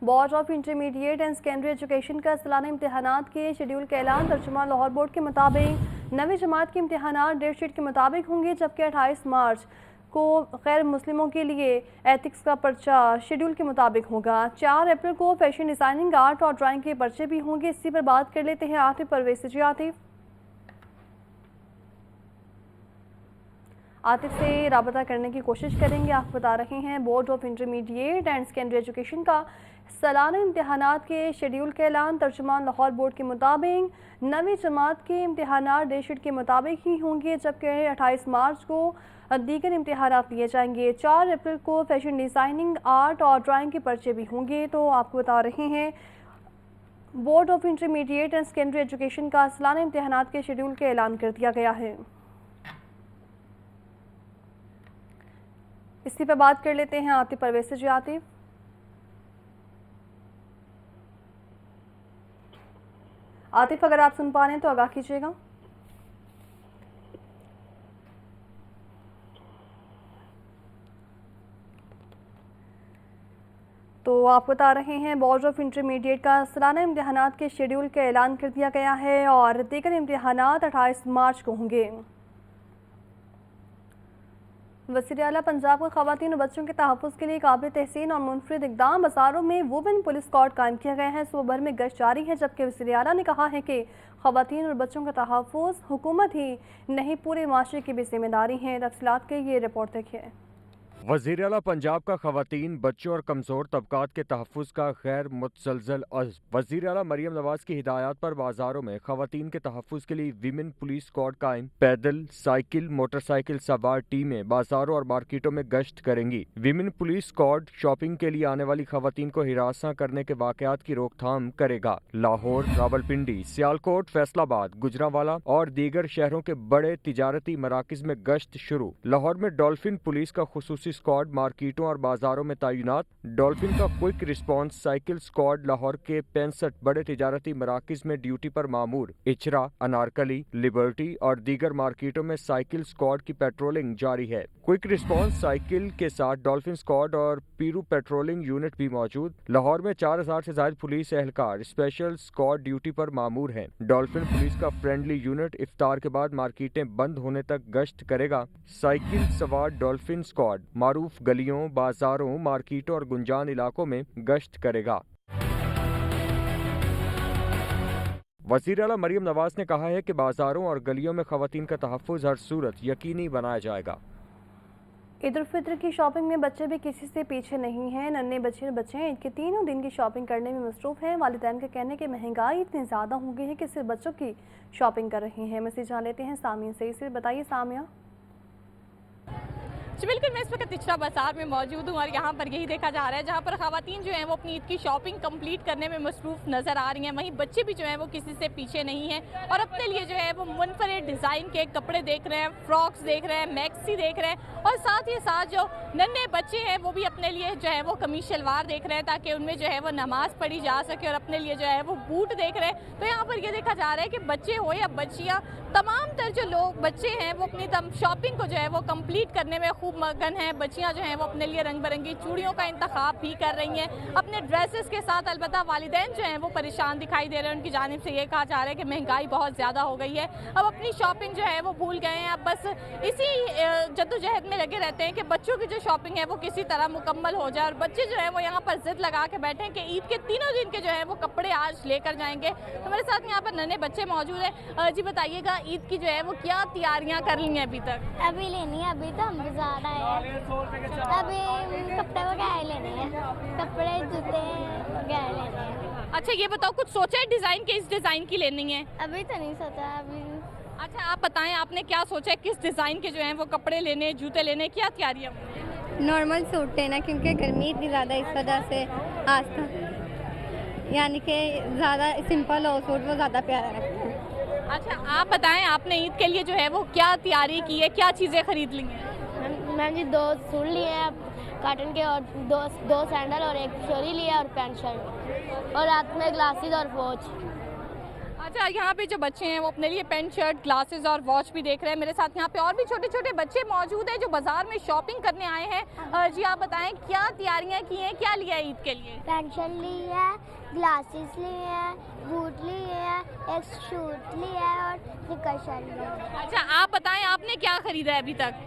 Board of intermediate and secondary education کا سالانہ امتحانات کے شیڈول کا اعلان۔ ترجمہ: لاہور بورڈ کے مطابق 9ویں جماعت کے امتحانات ڈیٹ شیٹ کے مطابق ہوں گے، جبکہ 28 مارچ کو غیر مسلموں کے لیے ایتھکس کا پرچہ شیڈول کے مطابق ہوگا۔ 4 اپریل کو فیشن ڈیزائننگ، آرٹ اور ڈرائنگ کے پرچے بھی ہوں گے۔ اسی پر بات کر لیتے ہیں عاطف پرویز سے۔ عاطف سے رابطہ کرنے کی کوشش کریں گے۔ آپ بتا رہے ہیں board of intermediate and secondary education کا سالانہ امتحانات کے شیڈول کا اعلان۔ ترجمان: لاہور بورڈ کے مطابق 9ویں جماعت کے امتحانات ڈیٹ شیٹ کے مطابق ہی ہوں گے، جبکہ 28 مارچ کو دیگر امتحانات لیے جائیں گے۔ 4 اپریل کو فیشن ڈیزائننگ، آرٹ اور ڈرائنگ کے پرچے بھی ہوں گے۔ تو آپ کو بتا رہے ہیں board of intermediate and secondary education کا سالانہ امتحانات کے شیڈول کا اعلان کر دیا گیا ہے۔ اسی پہ بات کر لیتے ہیں عاطف پرویز سے۔ عاطف اگر آپ سن پا رہے ہیں تو آگاہ کیجیے گا۔ تو آپ بتا رہے ہیں بورڈ آف انٹرمیڈیٹ کا سالانہ امتحانات کے شیڈول کا اعلان کر دیا گیا ہے اور دیگر امتحانات 28 مارچ کو ہوں گے۔ وزیر اعلیٰ پنجاب کو خواتین اور بچوں کے تحفظ کے لیے قابل تحسین اور منفرد اقدام۔ بازاروں میں وومن پولیس اسکواڈ قائم کیا گیا ہے۔ صوبہ بھر میں گشت جاری ہے، جبکہ وزیر اعلیٰ نے کہا ہے کہ خواتین اور بچوں کا تحفظ حکومت ہی نہیں پورے معاشرے کی بھی ذمہ داری ہے۔ تفصیلات کے یہ رپورٹ دیکھیے۔ وزیر اعلیٰ پنجاب کا خواتین، بچوں اور کمزور طبقات کے تحفظ کا غیر متزلزل عزم۔ وزیر اعلیٰ مریم نواز کی ہدایات پر بازاروں میں خواتین کے تحفظ کے لیے ویمن پولیس اسکواڈ قائم۔ پیدل، سائیکل، موٹر سائیکل سوار ٹیمیں بازاروں اور مارکیٹوں میں گشت کریں گی۔ ویمن پولیس اسکواڈ شاپنگ کے لیے آنے والی خواتین کو ہراساں کرنے کے واقعات کی روک تھام کرے گا۔ لاہور، راولپنڈی، سیالکوٹ، فیصل آباد، گجرانوالہ اور دیگر شہروں کے بڑے تجارتی مراکز میں گشت شروع۔ لاہور میں ڈولفن پولیس کا خصوصی اسکواڈ مارکیٹوں اور بازاروں میں تعینات۔ ڈولفن کا quick response cycle squad Lahore کے 65 بڑے تجارتی مراکز میں ڈیوٹی پر مامور۔ اچرا، انارکلی، لبرٹی اور دیگر مارکیٹوں میں سائیکل اسکواڈ کی پیٹرولنگ جاری ہے۔ کوئک رسپانس سائیکل کے ساتھ ڈولفن اسکواڈ اور پیرو پیٹرولنگ یونٹ بھی موجود۔ لاہور میں 4000 سے زائد پولیس اہلکار اسپیشل اسکواڈ ڈیوٹی پر مامور ہیں۔ ڈولفن پولیس کا فرینڈلی یونٹ افطار کے بعد مارکیٹیں بند ہونے تک گشت کرے گا۔ سائیکل سوار ڈولفن اسکواڈ معروف گلیوں، بازاروں، مارکیٹوں اور گنجان علاقوں میں گشت کرے گا۔ وزیر اعلیٰ مریم نواز نے کہا ہے کہ بازاروں اور گلیوں میں خواتین کا تحفظ ہر صورت یقینی بنایا جائے گا۔ عید الفطر کی شاپنگ میں بچے بھی کسی سے پیچھے نہیں ہیں۔ ننھے بچے عید کے تینوں دن کی شاپنگ کرنے میں مصروف ہیں۔ والدین کا کہنا ہے کہ مہنگائی اتنی زیادہ ہو گئی ہے کہ صرف بچوں کی شاپنگ کر رہے ہیں۔ مزید جان لیتے ہیں سامعین سے۔ اسے بتائیے سامعہ۔ جی بالکل، میں اس وقت اچرا بازار میں موجود ہوں اور یہاں پر یہی دیکھا جا رہا ہے جہاں پر خواتین جو ہیں وہ اپنی عید کی شاپنگ کمپلیٹ کرنے میں مصروف نظر آ رہی ہیں۔ وہیں بچے بھی جو ہیں وہ کسی سے پیچھے نہیں ہیں اور اپنے لیے جو ہے وہ منفرد ڈیزائن کے کپڑے دیکھ رہے ہیں، فراکس دیکھ رہے ہیں، میکسی دیکھ رہے ہیں اور ساتھ ہی ساتھ جو ننھے بچے ہیں وہ بھی اپنے لیے جو ہے وہ قمیص شلوار دیکھ رہے ہیں تاکہ ان میں جو ہے وہ نماز پڑھی جا سکے، اور اپنے لیے جو ہے وہ بوٹ دیکھ رہے ہیں۔ تو یہاں پر یہ دیکھا جا رہا ہے کہ بچے ہو یا بچیاں، تمام تر جو لوگ بچے ہیں وہ اپنی شاپنگ کو جو ہے وہ کمپلیٹ کرنے میں خوب مگن ہیں۔ بچیاں جو ہیں وہ اپنے لیے رنگ برنگی چوڑیوں کا انتخاب بھی کر رہی ہیں اپنے ڈریسز کے ساتھ۔ البتہ والدین جو ہیں وہ پریشان دکھائی دے رہے ہیں، ان کی جانب سے یہ کہا جا رہا ہے کہ مہنگائی بہت زیادہ ہو گئی ہے، اب اپنی شاپنگ جو ہے وہ بھول گئے ہیں، اب بس اسی جدوجہد میں لگے رہتے ہیں کہ بچوں کی جو شاپنگ ہے وہ کسی طرح مکمل ہو جائے، اور بچے جو ہیں وہ یہاں پر ضد لگا کے بیٹھے ہیں کہ عید کے تینوں دن کے جو ہے وہ کپڑے آج لے کر جائیں گے۔ ہمارے ساتھ یہاں پر ننھے بچے موجود ہیں۔ جی بتائیے گا عید کی جو ہے وہ کیا تیاریاں کر لی ہیں ابھی تک؟ ابھی لینی ہے، ابھی تو ہم بازار آئے ہیں، ابھی کپڑے وغیرہ لینے ہیں، کپڑے جوتے وغیرہ لینے ہیں۔ اچھا یہ بتاؤ، کچھ سوچا ہے ڈیزائن کے اس ڈیزائن کی لینی ہے؟ ابھی تو نہیں سوچا ابھی۔ اچھا آپ بتائیں، آپ نے کیا سوچا ہے کس ڈیزائن کے جو ہیں وہ کپڑے لینے، جوتے لینے، کیا تیاریاں؟ نارمل سوٹ لینا، کیونکہ گرمی اتنی زیادہ اس وجہ سے آج یعنی کہ زیادہ سمپل ہو سوٹ وہ زیادہ پیارا لگتا ہے۔ اچھا آپ بتائیں، آپ نے عید کے لیے جو ہے وہ کیا تیاری کی ہے، کیا چیزیں خرید لی ہیں؟ میم جی 2 سوٹ لیے ہیں کاٹن کے، اور 2 سینڈل اور 1 چوری لیا اور پینٹ شرٹ، اور رات میں گلاسز اور واچ۔ अच्छा, यहाँ पे जो बच्चे हैं वो अपने लिए पेंट शर्ट, ग्लासेस और वॉच भी देख रहे हैं। मेरे साथ यहाँ पे और भी छोटे छोटे बच्चे मौजूद हैं जो बाजार में शॉपिंग करने आए हैं। जी आप बताएं क्या तैयारियां की हैं, क्या लिया है ईद के लिए? पेंसिल ली है, ग्लासेस लिए हैं, बूट लिए हैं, एक शूट लिया है और निकर शर्ट लिया है। अच्छा आप बताएं आपने क्या खरीदा है अभी तक?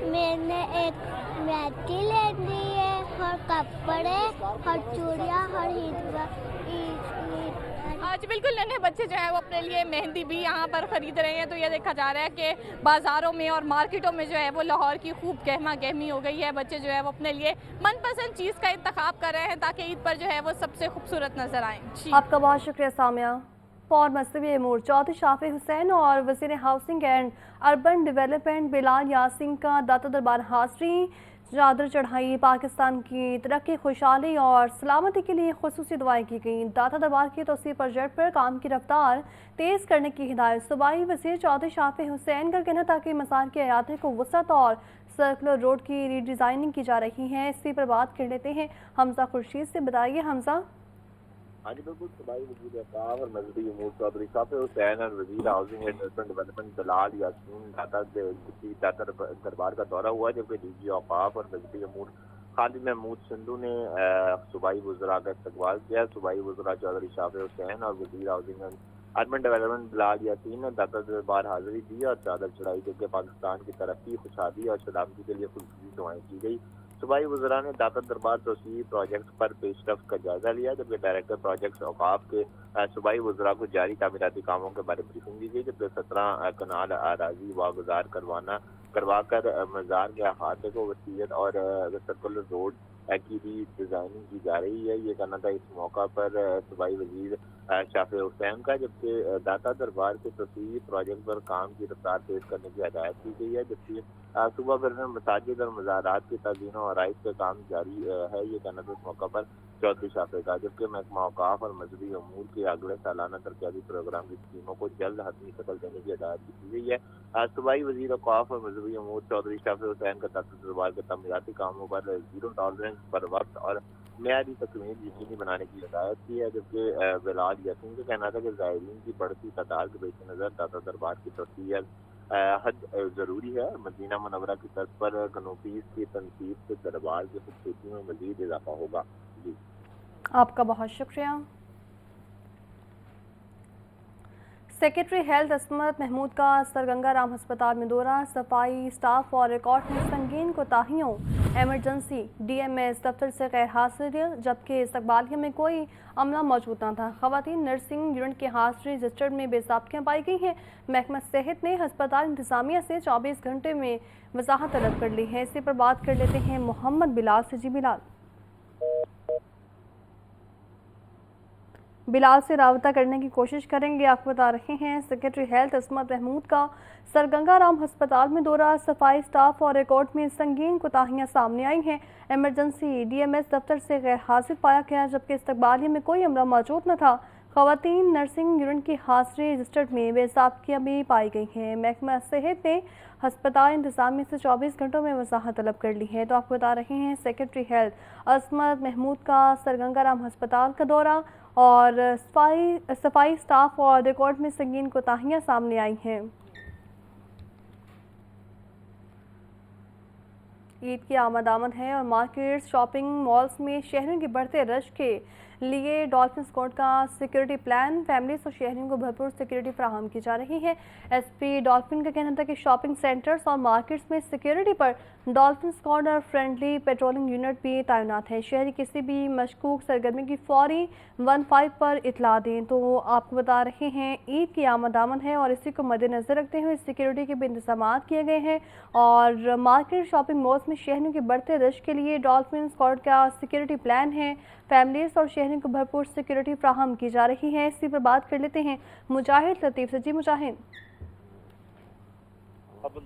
मैंने एक मैटी लेनी है और कपड़े और चूड़ियाँ और आज बिल्कुल नन्हे बच्चे जो है वो अपने लिए मेहंदी भी यहाँ पर खरीद रहे हैं। तो ये देखा जा रहा है कि बाज़ारों में और मार्केटों में जो है वो लाहौर की खूब गहमा गहमी हो गई है। बच्चे जो है वो अपने लिए मनपसंद चीज़ का इंतखाब कर रहे हैं ताकि ईद पर जो है वो सबसे खूबसूरत नजर आए। आपका बहुत शुक्रिया सामिया। और मसलबी अमूर चौधरी शाफी हुसैन और वज़ीर housing and urban development Bilal Yasin का दाता दरबार हाज़री चादर चढ़ाई। पाकिस्तान की तरक्की, खुशहाली और सलामती के लिए खुसूसी दुआएं की गईं। दाता दरबार की तोसी प्रोजेक्ट पर काम की रफ्तार तेज़ करने की हिदायत। सूबाई वज़ीर चौधरी शाफी हुसैन का कहना था कि मसार के अहाते को वसअत और सर्कुलर रोड की रीडिज़ाइनिंग की जा रही है। इसी पर बात कर लेते हैं हमजा खुर्शीद से। बताइए हमजा। हाँ जी बिल्कुल, सूबाई वज़ीर औक़ाफ़ और मज़हबी उमूर चौधरी शाफी हुसैन और वज़ीर housing and urban development Bilal Yasin दाता दरबार का दौरा हुआ, जबकि डीजी औक़ाफ़ और मज़हबी उमूर खालिद महमूद सिंधु ने सूबाई वज़रा का इस्तकबाल किया। सूबाई वज़रा चौधरी शाफी हुसैन और वज़ीर housing and urban development Bilal Yasin ने दाता दरबार हाज़री दी और चादर चढ़ाई, जबकि पाकिस्तान की तरक्की, खुशहाली और सलामती के लिए खुसूसी दुआएं की गई। सूबाई वज़रा ने दाता दरबार तोसी प्रोजेक्ट पर पेशरफ्त का जायजा लिया, जबकि डायरेक्टर प्रोजेक्ट्स औक़ाफ़ के सूबाई वज़रा को जारी तामीराती कामों के बारे में ब्रीफिंग दी गई, जबकि 17 कनाल अराजी वागुजार करवाकर मज़ार के अहाते को वसीयत और सर्कुलर रोड की भी डिज़ाइनिंग की जा रही है। ये कहना था इस मौका पर सूबाई वज़ीर शाफी हुसैन का, जबकि दाता दरबार के तस्वीर प्रोजेक्ट पर काम की रफ्तार तेज़ करने की हदायत की गई है, जबकि सूबा भर में मसाजिद और मज़ारात की तज़ीन और आराइश का काम जारी है। ये कहना था इस मौका पर चौधरी शाफी का, जबकि महकमा औक़ाफ़ और मज़हबी अमूर के अगले सालाना तरक्याती प्रोग्राम की स्कीमों को जल्द हतमी शक्ल देने की हदायत की गई है। सूबाई वज़ीर औक़ाफ़ और मज़हबी अमूर चौधरी शाफी हुसैन का दाता दरबार के तमीराती कामों पर ज़ीरो टॉलरेंस पर वक्त और मेयादी तकमील यकीनी बनाने की हिदायत की है, जबकि बिलाल यासीन का कहना था कि ज़ायरीन की बढ़ती तादाद के पेश नज़र दाता दरबार की तस्वीर हद ज़रूरी है। मदीना मुनव्वरा की तर्ज पर कनोपीज़ की तनसीब से दरबार की खूबसूरती में मज़ीद इजाफा होगा। जी आपका बहुत शुक्रिया। सेक्रेटरी हेल्थ असमत महमूद का सरगंगा राम अस्पताल में दौरा। सफाई स्टाफ और रिकॉर्ड में संगीन कोताहियों, एमरजेंसी डीएमएस दफ्तर से गैर हाजिर, जबकि इस्तकबालिया में कोई अमला मौजूद न था। खवातीन नर्सिंग यूनिट के हाजिरी रजिस्टर्ड में बेसाबकियाँ पाई गई हैं। महकमा सेहत ने अस्पताल इंतजामिया से 24 घंटे में वजाहत तलब कर ली है। इसी पर बात कर लेते हैं मोहम्मद बिलाल से। जी बिलाल से राबता करने की कोशिश करेंगे। आपको बता रहे हैं सेक्रेटरी हेल्थ असमत महमूद का सरगंगा राम अस्पताल में दौरा। सफाई स्टाफ और रिकॉर्ड में संगीन कोताहियां सामने आई हैं। एमरजेंसी डीएमएस दफ्तर से गैर हाजिर पाया गया, जबकि इस्तकबालिया में कोई अमला मौजूद न था। खवातीन नर्सिंग यूनिट की हाजिरी रजिस्टर्ड में बेसाबकियाँ भी पाई गई हैं। महकमा सेहत ने अस्पताल इंतजामिया से 24 घंटों में वजाहत तलब कर ली है। तो आपको बता रहे हैं सेक्रेटरी हेल्थ असमत महमूद का सरगंगा राम अस्पताल का दौरा और सफाई स्टाफ और रिकॉर्ड में संगीन कोताहियां सामने आई हैं। ईद की आमद है और मार्केट्स, शॉपिंग मॉल्स में शहरियों के बढ़ते रश के लिए डॉल्फिन स्क्वाड का सिक्योरिटी प्लान। फैमिलीज और शहरियों को भरपूर सिक्योरिटी फराहम की जा रही है। एसपी डॉल्फिन का कहना था कि शॉपिंग सेंटर्स और मार्केट्स में सिक्योरिटी पर डॉल्फिन स्क्वाड और फ्रेंडली पेट्रोलिंग यूनिट भी तैनात है। शहरी किसी भी मशकूक सरगर्मी की फौरी 15 पर इतला दें। तो आपको बता रहे हैं ईद की आमद है और इसी को मद्देनजर रखते हुए सिक्योरिटी के भी इंतजाम किए गए हैं और मार्केट, शॉपिंग मॉल्स में शहरियों के बढ़ते रश के लिए डॉल्फिन स्क्वाड का सिक्योरिटी प्लान है। फैमिलीज और शहरियों को भरपूर सिक्योरिटी फ्राहम की जा रही है। इसी पर बात कर लेते हैं मुजाहिद लतीफ़ से। जी मुजाहिद।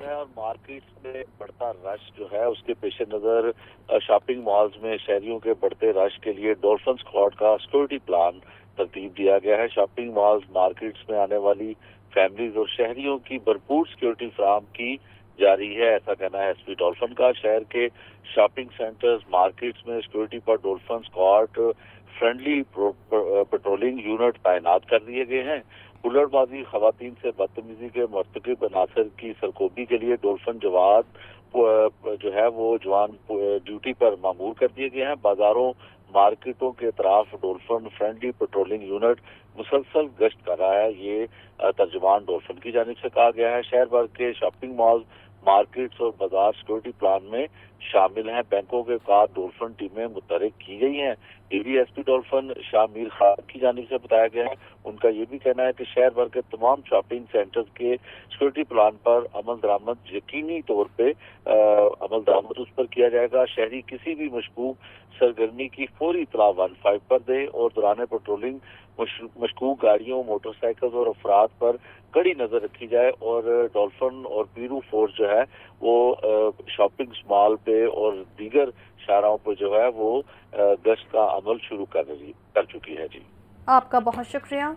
है और मार्केट्स में बढ़ता रश जो है उसके पेश नज़र शॉपिंग मॉल्स में शहरियों के बढ़ते रश के लिए डॉल्फिन स्क्वाड का सिक्योरिटी प्लान तरतीब दिया गया है। शॉपिंग मॉल्स, मार्केट्स में आने वाली फैमिलीज और शहरियों की भरपूर सिक्योरिटी फराहम की जारी है, ऐसा कहना है एसपी डॉल्फिन का। शहर के शॉपिंग सेंटर्स, मार्केट्स में सिक्योरिटी पर dolphin squad, friendly patrolling unit तैनात कर दिए गए हैं। हुल्लड़बाजी, खवातीन से बदतमीजी के मर्तकब अनासर की सरकोबी के लिए डॉल्फिन जवान जो है वो जवान ड्यूटी पर मामूर कर दिए गए हैं। बाजारों, मार्केटों के तरफ डॉल्फिन फ्रेंडली पेट्रोलिंग यूनिट मुसलसल गश्त कर रहा है, ये तर्जुमान डॉल्फिन की जानिब से कहा गया है। शहर भर के शॉपिंग मॉल, मार्केट्स और बाजार सिक्योरिटी प्लान में शामिल हैं। बैंकों के साथ डॉल्फिन टीमें मुतहरिक की गई हैं। डीवीएसपी डॉल्फिन शाह मीर खान की जानिब से बताया गया है, उनका ये भी कहना है कि शहर भर के तमाम शॉपिंग सेंटर्स के सिक्योरिटी प्लान पर अमल दरामद यकीनी तौर पे अमल दरामद उस पर किया जाएगा। शहरी किसी भी मशकूक सरगर्मी की फौरी इतला 15 पर दे और दौरान पेट्रोलिंग मशकूक गाड़ियों, मोटरसाइकिल और अफराद पर कड़ी नजर रखी जाए और डॉल्फिन और पीरू फोर्स जो है वो शॉपिंग मॉल पे और दीगर शाहराहों पर जो है वो गश्त का अमल शुरू कर चुकी है। जी, आपका बहुत शुक्रिया।